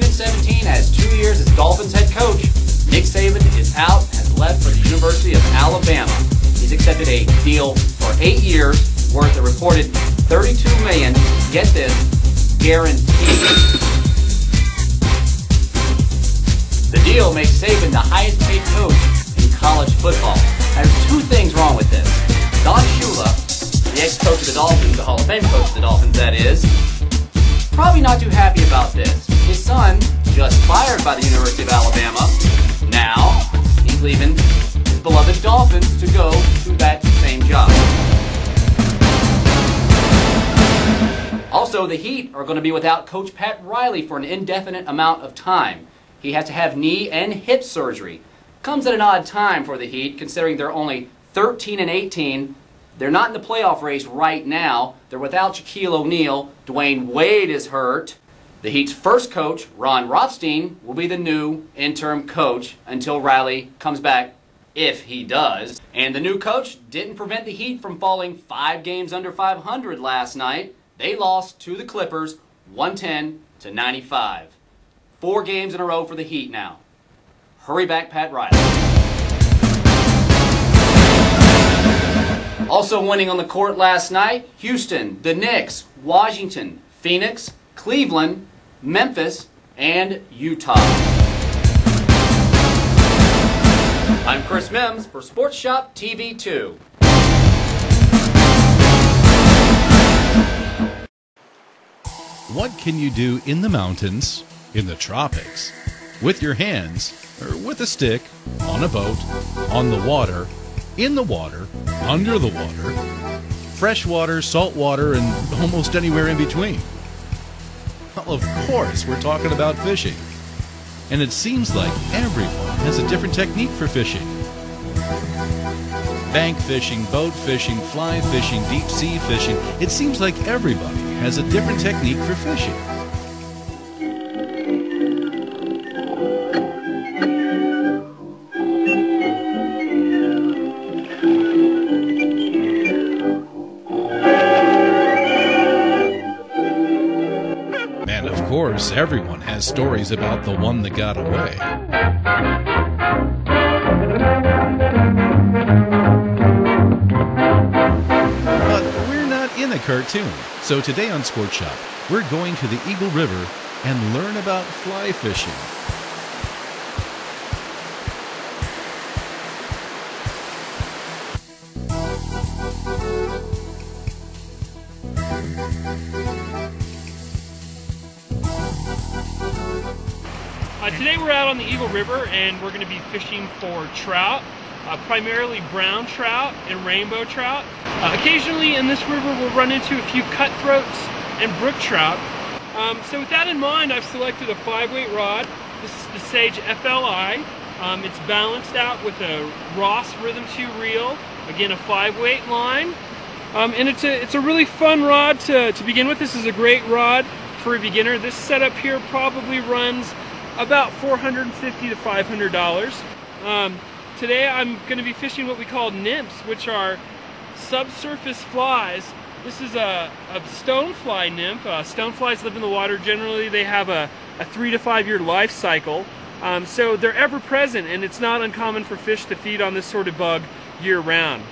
16 and 17 has 2 years as Dolphins head coach. Nick Saban is out, has left for the University of Alabama. He's accepted a deal for 8 years worth a reported $32 million, get this, guaranteed. The deal makes Saban the highest paid coach in college football. There's 2 things wrong with this. Don Shula, the ex-coach of the Dolphins, the Hall of Fame coach of the Dolphins, that is, probably not too happy about this. His son, just fired by the University of Alabama, now he's leaving his beloved Dolphins to go to that same job. Also, the Heat are going to be without Coach Pat Riley for an indefinite amount of time. He has to have knee and hip surgery. Comes at an odd time for the Heat, considering they're only 13 and 18. They're not in the playoff race right now. They're without Shaquille O'Neal. Dwayne Wade is hurt. The Heat's first coach, Ron Rothstein, will be the new interim coach until Riley comes back, if he does. And the new coach didn't prevent the Heat from falling 5 games under 500 last night. They lost to the Clippers 110-95. 4 games in a row for the Heat now. Hurry back, Pat Riley. Also winning on the court last night, Houston, the Knicks, Washington, Phoenix, Cleveland, Memphis, and Utah. I'm Chris Mims for Sports Shop TV 2. What can you do in the mountains, in the tropics, with your hands, or with a stick, on a boat, on the water, in the water, under the water, freshwater, saltwater, and almost anywhere in between? Well, of course, we're talking about fishing. And it seems like everyone has a different technique for fishing. Bank fishing, boat fishing, fly fishing, deep sea fishing. It seems like everybody has a different technique for fishing. And of course, everyone has stories about the one that got away. But we're not in a cartoon. So today on Sports Shop, we're going to the Eagle River and learn about fly fishing. Today we're out on the Eagle River and we're going to be fishing for trout, primarily brown trout and rainbow trout. Occasionally in this river we'll run into a few cutthroats and brook trout. So with that in mind, I've selected a 5-weight rod. This is the Sage FLI. It's balanced out with a Ross Rhythm 2 reel, again a 5-weight line. And it's a really fun rod to begin with. This is a great rod for a beginner. This setup here probably runs about $450 to $500. Today I'm going to be fishing what we call nymphs, which are subsurface flies. This is a stonefly nymph. Stoneflies live in the water. Generally they have a 3 to 5 year life cycle. So they're ever present, and it's not uncommon for fish to feed on this sort of bug year round.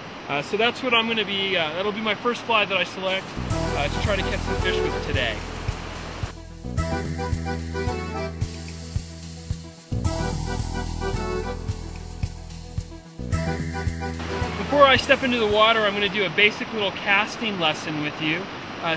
So that's what I'm going to be, that'll be my first fly that I select to try to catch some fish with today. Before I step into the water, I'm going to do a basic little casting lesson with you,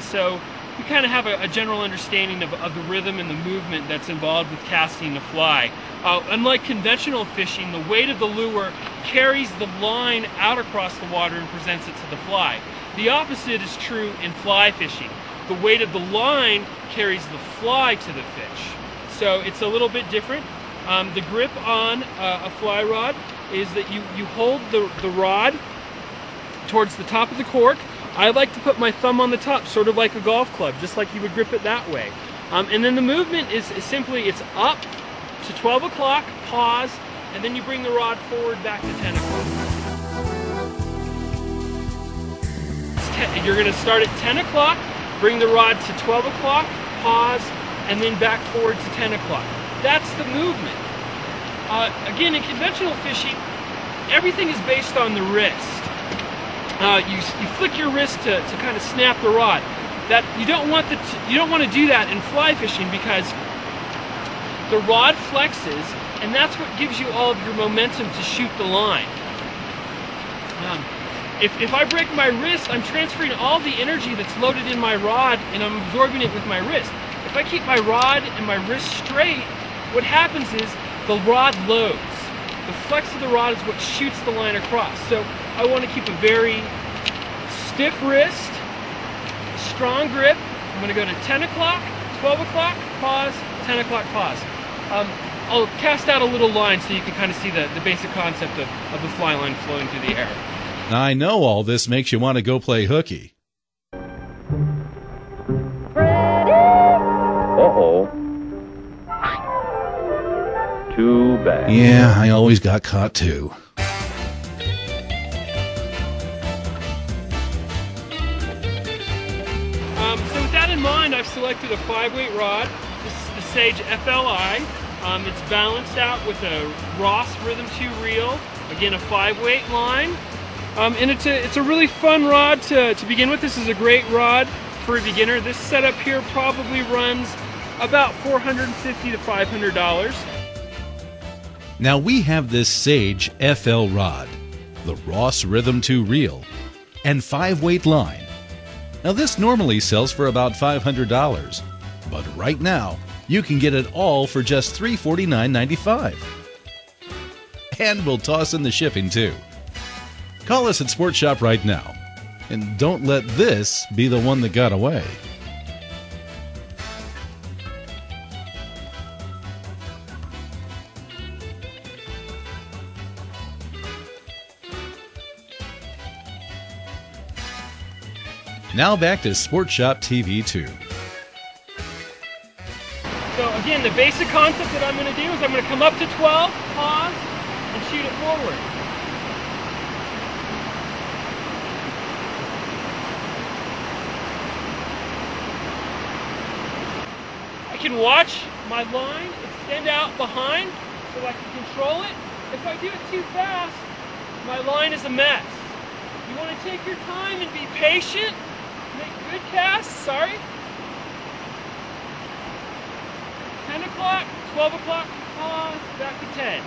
so you kind of have a general understanding of the rhythm and the movement that's involved with casting a fly. Unlike conventional fishing, the weight of the lure carries the line out across the water and presents it to the fly. The opposite is true in fly fishing. The weight of the line carries the fly to the fish. So it's a little bit different. The grip on a fly rod is that you hold the rod towards the top of the cork. I like to put my thumb on the top, sort of like a golf club, just like you would grip it that way. And then the movement is simply, it's up to 12 o'clock, pause, and then you bring the rod forward back to 10 o'clock. You're going to start at 10 o'clock, bring the rod to 12 o'clock, pause, and then back forward to 10 o'clock. That's the movement. Again, in conventional fishing, everything is based on the wrist. You flick your wrist to kind of snap the rod. That you don't want to do that in fly fishing, because the rod flexes, and that's what gives you all of your momentum to shoot the line. If I break my wrist, I'm transferring all the energy that's loaded in my rod, and I'm absorbing it with my wrist. If I keep my rod and my wrist straight, what happens is the rod loads. The flex of the rod is what shoots the line across. So I want to keep a very stiff wrist, strong grip. I'm going to go to 10 o'clock, 12 o'clock, pause, 10 o'clock, pause. I'll cast out a little line so you can kind of see the basic concept of the fly line flowing through the air. I know all this makes you want to go play hooky. Uh-oh. Too bad. Yeah, I always got caught too. So with that in mind, I've selected a 5-weight rod. This is the Sage FLI. It's balanced out with a Ross Rhythm 2 reel. Again, a 5-weight line. And it's a really fun rod to begin with. This is a great rod for a beginner. This setup here probably runs about $450 to $500. Now we have this Sage FL rod, the Ross Rhythm 2 reel, and 5-weight line. Now this normally sells for about $500, but right now you can get it all for just $349.95. And we'll toss in the shipping too. Call us at Sports Shop right now, and don't let this be the one that got away. Now back to Sports Shop TV 2. So again, the basic concept that I'm going to do is I'm going to come up to 12, pause, and shoot it forward. I can watch my line extend out behind so I can control it. If I do it too fast, my line is a mess. You want to take your time and be patient. Make good casts, sorry. 10 o'clock, 12 o'clock, pause, back to 10.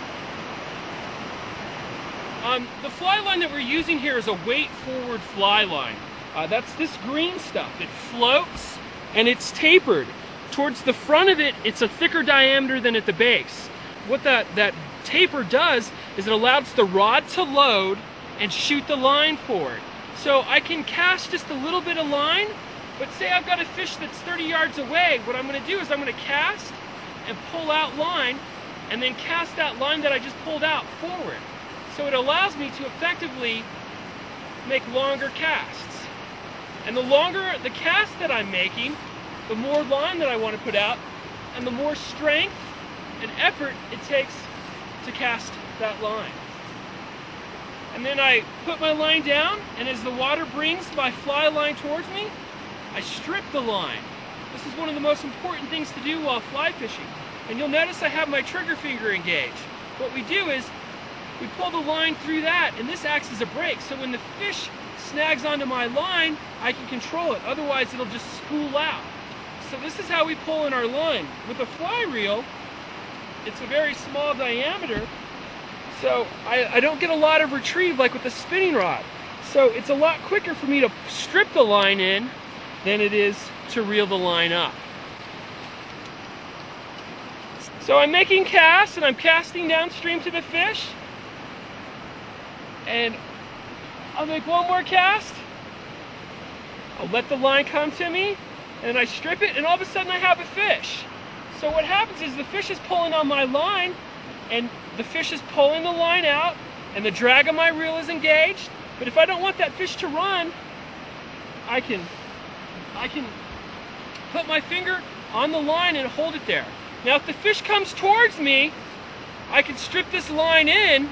The fly line that we're using here is a weight forward fly line. That's this green stuff. It floats and it's tapered. Towards the front of it, it's a thicker diameter than at the base. What that taper does is it allows the rod to load and shoot the line forward. So I can cast just a little bit of line, but say I've got a fish that's 30 yards away, what I'm going to do is I'm going to cast and pull out line, and then cast that line that I just pulled out forward. So it allows me to effectively make longer casts. And the longer the cast that I'm making, the more line that I want to put out, and the more strength and effort it takes to cast that line. And then I put my line down, and as the water brings my fly line towards me, I strip the line. This is one of the most important things to do while fly fishing. And you'll notice I have my trigger finger engaged. What we do is we pull the line through that, and this acts as a brake. So when the fish snags onto my line, I can control it. Otherwise, it'll just spool out. So this is how we pull in our line. With a fly reel, it's a very small diameter, so I don't get a lot of retrieve like with the spinning rod. So it's a lot quicker for me to strip the line in than it is to reel the line up. So I'm making casts, and I'm casting downstream to the fish. And I'll make one more cast. I'll let the line come to me, and I strip it, and all of a sudden I have a fish. So what happens is the fish is pulling on my line, and the fish is pulling the line out, and the drag of my reel is engaged. But if I don't want that fish to run, I can put my finger on the line and hold it there. Now if the fish comes towards me, I can strip this line in,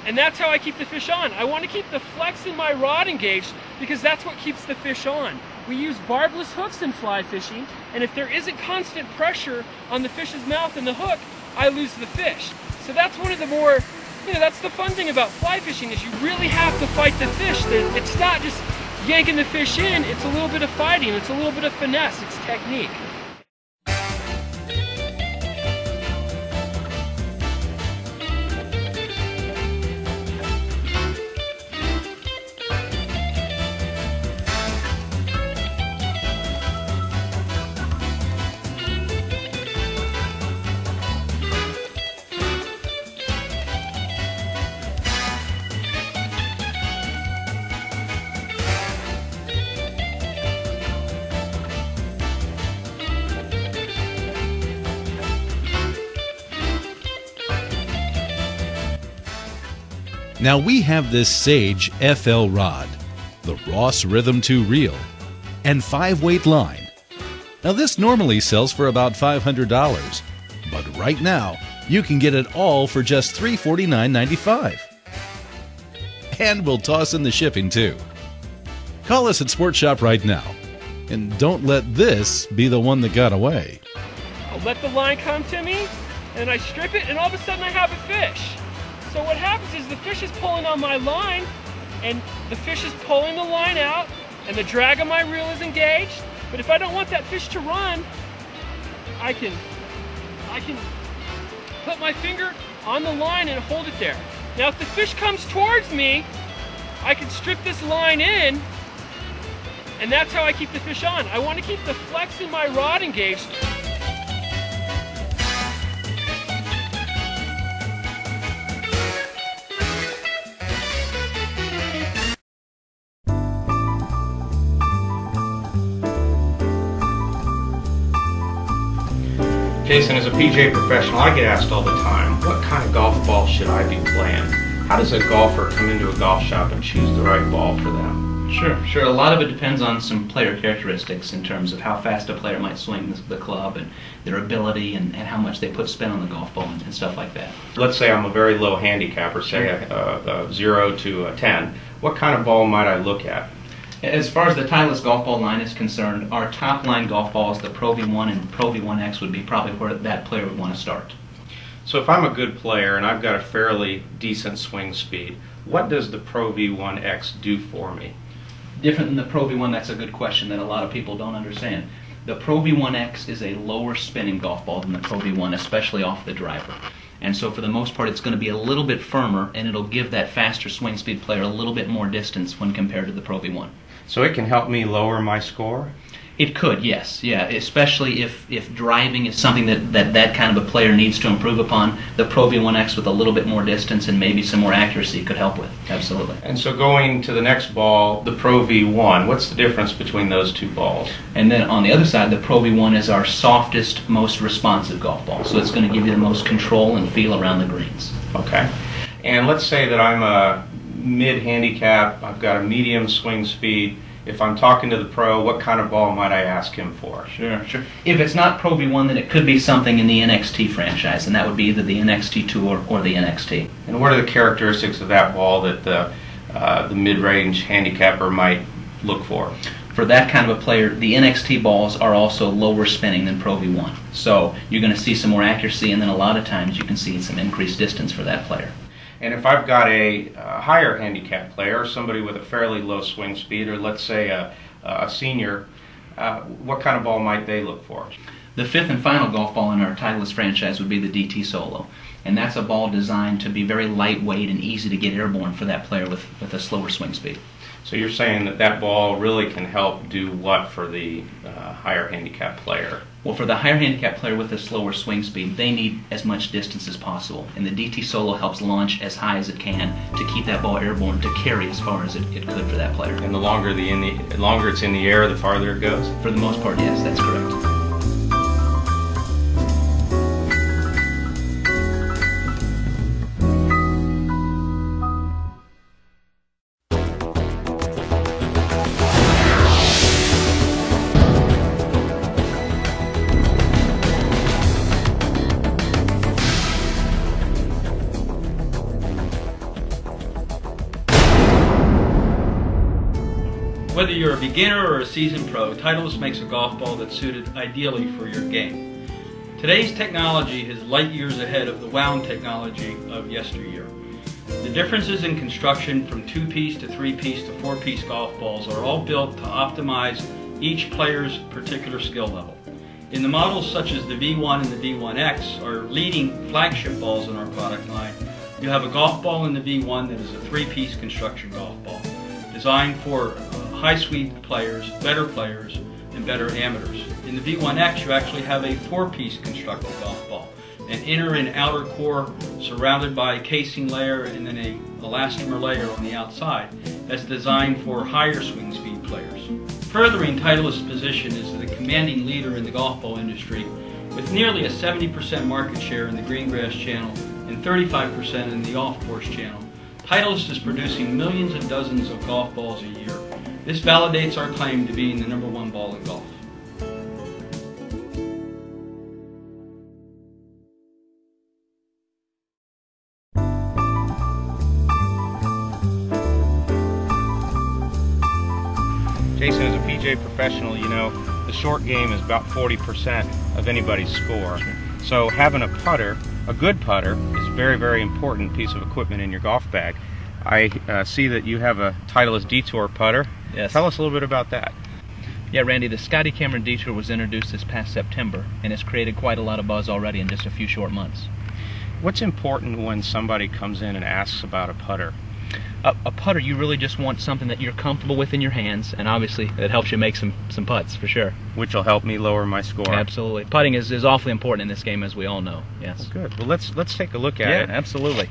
and that's how I keep the fish on. I want to keep the flex in my rod engaged because that's what keeps the fish on. We use barbless hooks in fly fishing, and if there isn't constant pressure on the fish's mouth and the hook, I lose the fish. So that's one of the more, that's the fun thing about fly fishing, is you really have to fight the fish. It's not just yanking the fish in, it's a little bit of fighting, it's a little bit of finesse, it's technique. Now we have this Sage FL rod, the Ross Rhythm 2 reel, and 5-weight line. Now this normally sells for about $500, but right now you can get it all for just $349.95. And we'll toss in the shipping too. Call us at Sport Shop right now, and don't let this be the one that got away. I'll let the line come to me, and I strip it, and all of a sudden I have a fish. So what happens is the fish is pulling on my line, and the fish is pulling the line out, and the drag on my reel is engaged. But if I don't want that fish to run, I can put my finger on the line and hold it there. Now if the fish comes towards me, I can strip this line in, and that's how I keep the fish on. I want to keep the flex in my rod engaged. Jason, as a PGA professional, I get asked all the time, what kind of golf ball should I be playing? How does a golfer come into a golf shop and choose the right ball for them? Sure. A lot of it depends on some player characteristics in terms of how fast a player might swing the club and their ability and how much they put spin on the golf ball and stuff like that. Let's say I'm a very low handicapper, say a 0 to a 10. What kind of ball might I look at? As far as the Titleist golf ball line is concerned, our top line golf balls, the Pro V1 and Pro V1X, would be probably where that player would want to start. So if I'm a good player and I've got a fairly decent swing speed, what does the Pro V1X do for me? Different than the Pro V1, that's a good question that a lot of people don't understand. The Pro V1X is a lower spinning golf ball than the Pro V1, especially off the driver. And so for the most part it's going to be a little bit firmer, and it'll give that faster swing speed player a little bit more distance when compared to the Pro V1. So it can help me lower my score? It could, yes. Yeah, especially if driving is something that kind of a player needs to improve upon. The Pro V1X with a little bit more distance and maybe some more accuracy could help with. Absolutely. And so going to the next ball, the Pro V1, what's the difference between those two balls? And then on the other side, the Pro V1 is our softest, most responsive golf ball. So it's going to give you the most control and feel around the greens. Okay. And let's say that I'm a mid-handicap, I've got a medium swing speed. If I'm talking to the pro, what kind of ball might I ask him for? Sure. If it's not Pro V1, then it could be something in the NXT franchise, and that would be either the NXT Tour or the NXT. And what are the characteristics of that ball that the mid-range handicapper might look for? For that kind of a player, the NXT balls are also lower spinning than Pro V1. So you're going to see some more accuracy, and then a lot of times you can see some increased distance for that player. And if I've got a higher handicap player, somebody with a fairly low swing speed, or let's say a senior, what kind of ball might they look for? The fifth and final golf ball in our Titleist franchise would be the DT Solo. And that's a ball designed to be very lightweight and easy to get airborne for that player with a slower swing speed. So you're saying that that ball really can help do what for the higher handicap player? Well, for the higher handicap player with a slower swing speed, they need as much distance as possible. And the DT Solo helps launch as high as it can to keep that ball airborne, to carry as far as it could for that player. And the longer it's in the air, the farther it goes? For the most part, yes, that's correct. Whether you're a beginner or a seasoned pro, Titleist makes a golf ball that's suited ideally for your game. Today's technology is light years ahead of the wound technology of yesteryear. The differences in construction from 2-piece to 3-piece to 4-piece golf balls are all built to optimize each player's particular skill level. In the models such as the V1 and the V1X, our leading flagship balls in our product line, you have a golf ball in the V1 that is a 3-piece construction golf ball, designed for high-speed players, and better amateurs. In the V1X, you actually have a 4-piece constructed golf ball, an inner and outer core surrounded by a casing layer and then an elastomer layer on the outside that's designed for higher swing speed players. Furthering Titleist's position as the commanding leader in the golf ball industry, with nearly a 70% market share in the green grass channel and 35% in the off-course channel, Titleist is producing millions of dozens of golf balls a year. This validates our claim to being the #1 ball in golf. Jason, as a PGA professional, you know, the short game is about 40% of anybody's score. So having a putter, a good putter, is a very, very important piece of equipment in your golf bag. I see that you have a Titleist Detour putter. Yes. Tell us a little bit about that. Yeah, Randy, the Scotty Cameron Detour was introduced this past September, and it's created quite a lot of buzz already in just a few short months. What's important when somebody comes in and asks about a putter? A putter, you really just want something that you're comfortable with in your hands, and obviously it helps you make some putts, for sure. Which will help me lower my score. Absolutely. Putting is awfully important in this game, as we all know. Yes. Well, good. Well, let's take a look at it. Yeah, absolutely.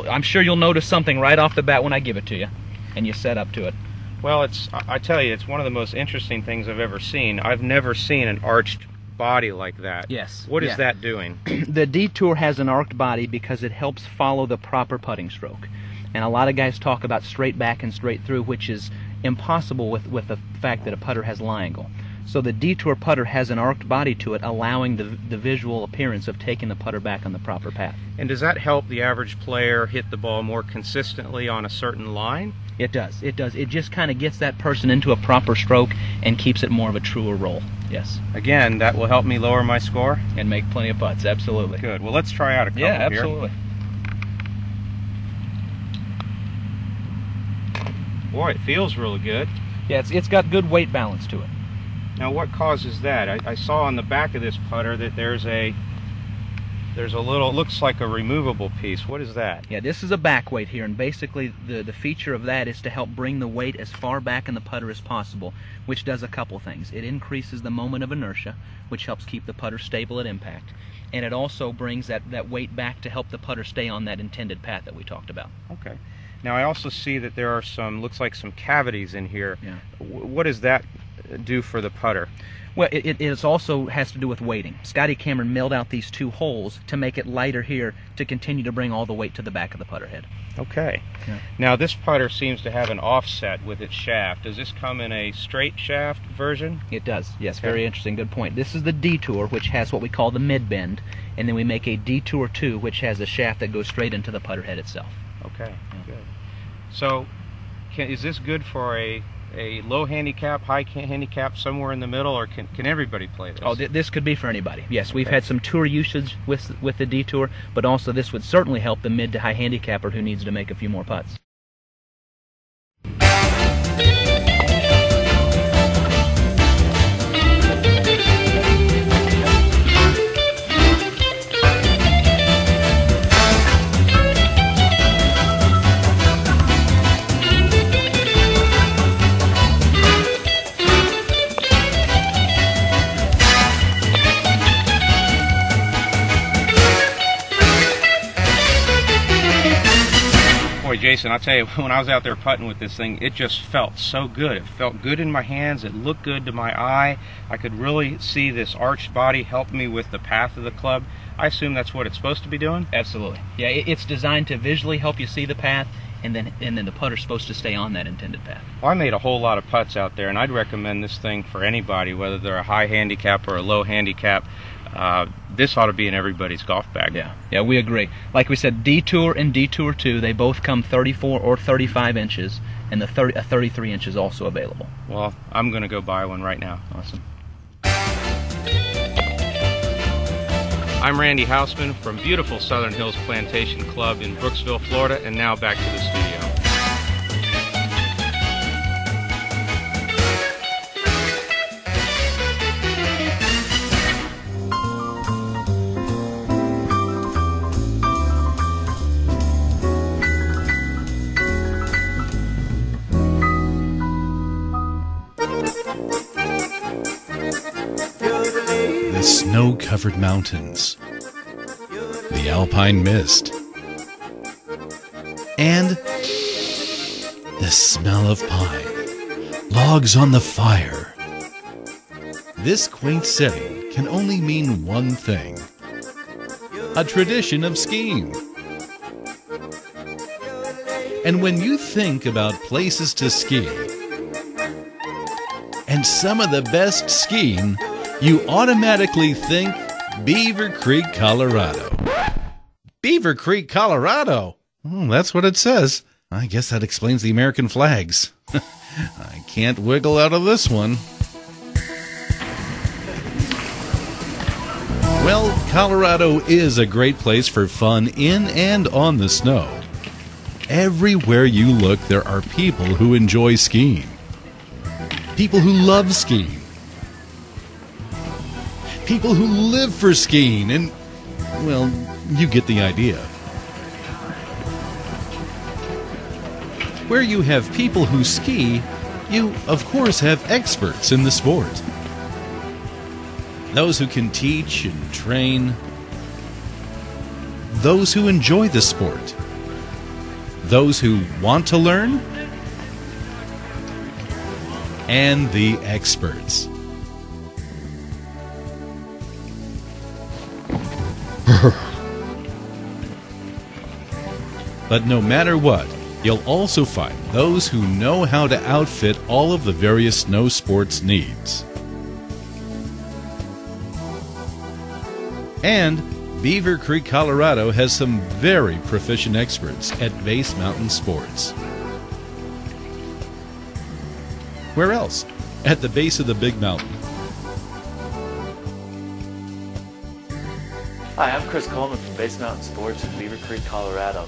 I'm sure you'll notice something right off the bat when I give it to you, and you set up to it. Well, I tell you, it's one of the most interesting things I've ever seen. I've never seen an arched body like that. Yes. What is that doing? The Detour has an arced body because it helps follow the proper putting stroke. And a lot of guys talk about straight back and straight through, which is impossible with the fact that a putter has lie angle. So the Detour putter has an arced body to it, allowing the visual appearance of taking the putter back on the proper path. And does that help the average player hit the ball more consistently on a certain line? It does. It does. It just kind of gets that person into a proper stroke and keeps it more of a truer roll. Yes. Again, that will help me lower my score? And make plenty of putts. Absolutely. Good. Well, let's try out a couple here. Yeah, absolutely. Boy, it feels really good. Yeah, it's got good weight balance to it. Now, what causes that? I saw on the back of this putter that there's a little, looks like a removable piece. What is that? Yeah, this is a back weight here, and basically the feature of that is to help bring the weight as far back in the putter as possible, which does a couple things. It increases the moment of inertia, which helps keep the putter stable at impact, and it also brings that weight back to help the putter stay on that intended path that we talked about. Okay. Now, I also see that there are looks like some cavities in here. Yeah. What does that do for the putter? Well, it also has to do with weighting. Scotty Cameron milled out these two holes to make it lighter here to continue to bring all the weight to the back of the putter head. Okay. Yeah. Now, this putter seems to have an offset with its shaft. Does this come in a straight shaft version? It does, yes. Very interesting. Good point. This is the Detour, which has what we call the mid-bend, and then we make a Detour 2, which has a shaft that goes straight into the putter head itself. Okay, good. So, is this good for a low handicap, high handicap, somewhere in the middle, or can everybody play this? Oh, this could be for anybody. Yes, we've had some tour usage with the Detour, but also this would certainly help the mid to high handicapper who needs to make a few more putts. Boy, Jason, I'll tell you, when I was out there putting with this thing, it just felt so good. It felt good in my hands. It looked good to my eye. I could really see this arched body help me with the path of the club. I assume that's what it's supposed to be doing? Absolutely. Yeah, it's designed to visually help you see the path, and then the putter's supposed to stay on that intended path. Well, I made a whole lot of putts out there, and I'd recommend this thing for anybody, whether they're a high handicap or a low handicap. this ought to be in everybody's golf bag. Yeah, we agree. Like we said, Detour and Detour 2, they both come 34 or 35 inches, and a 33 inch is also available. Well, I'm going to go buy one right now. Awesome. I'm Randy Hausman from beautiful Southern Hills Plantation Club in Brooksville, Florida, and now back to the studio. The snow-covered mountains, the alpine mist, and the smell of pine, logs on the fire. This quaint setting can only mean one thing: a tradition of skiing. And when you think about places to ski, and some of the best skiing, you automatically think Beaver Creek, Colorado. Beaver Creek, Colorado? Oh, that's what it says. I guess that explains the American flags. I can't wiggle out of this one. Well, Colorado is a great place for fun in and on the snow. Everywhere you look, there are people who enjoy skiing. People who love skiing. People who live for skiing, and, well, you get the idea. Where you have people who ski, you, of course, have experts in the sport. Those who can teach and train. Those who enjoy the sport. Those who want to learn. And the experts. But no matter what, you'll also find those who know how to outfit all of the various snow sports needs. And Beaver Creek, Colorado has some very proficient experts at Base Mountain Sports. Where else? At the base of the big mountain. Hi, I'm Chris Coleman from Base Mountain Sports in Beaver Creek, Colorado.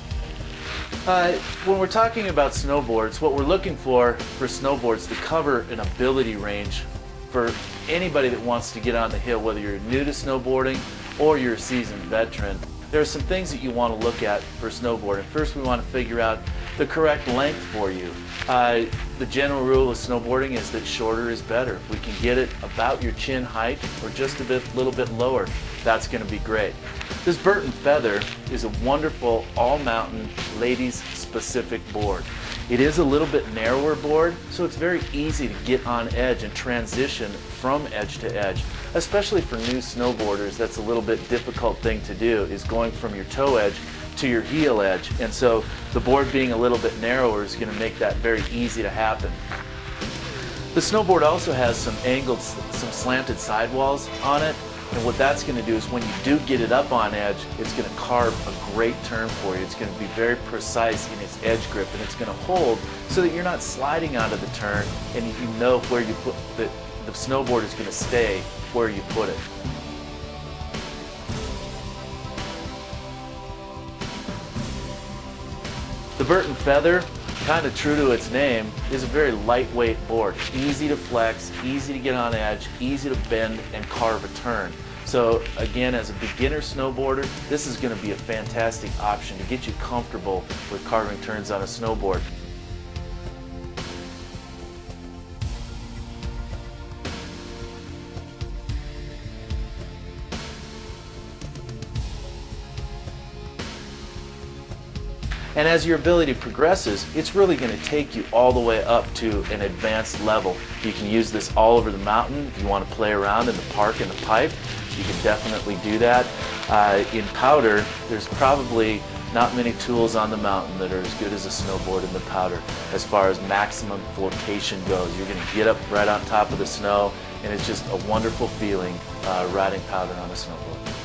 When we're talking about snowboards, what we're looking for snowboards to cover an ability range for anybody that wants to get on the hill, whether you're new to snowboarding or you're a seasoned veteran. There are some things that you want to look at for snowboarding. First, we want to figure out the correct length for you. The general rule of snowboarding is that shorter is better. If we can get it about your chin height or just a little bit lower, that's going to be great. This Burton Feather is a wonderful all-mountain ladies specific board. It is a little bit narrower board, so it's very easy to get on edge and transition from edge to edge. Especially for new snowboarders, that's a little bit difficult thing to do, is going from your toe edge to your heel edge. And so the board being a little bit narrower is going to make that very easy to happen. The snowboard also has some angled, some slanted sidewalls on it. And what that's going to do is when you do get it up on edge, it's going to carve a great turn for you. It's going to be very precise in its edge grip, and it's going to hold so that you're not sliding onto the turn, and you know where you put the snowboard is going to stay where you put it. The Burton Feather, kind of true to its name, is a very lightweight board. Easy to flex, easy to get on edge, easy to bend and carve a turn. So again, as a beginner snowboarder, this is going to be a fantastic option to get you comfortable with carving turns on a snowboard. And as your ability progresses, it's really going to take you all the way up to an advanced level. You can use this all over the mountain. If you want to play around in the park and the pipe, you can definitely do that. In powder, there's probably not many tools on the mountain that are as good as a snowboard and the powder as far as maximum flotation goes. You're going to get up right on top of the snow, and it's just a wonderful feeling riding powder on a snowboard.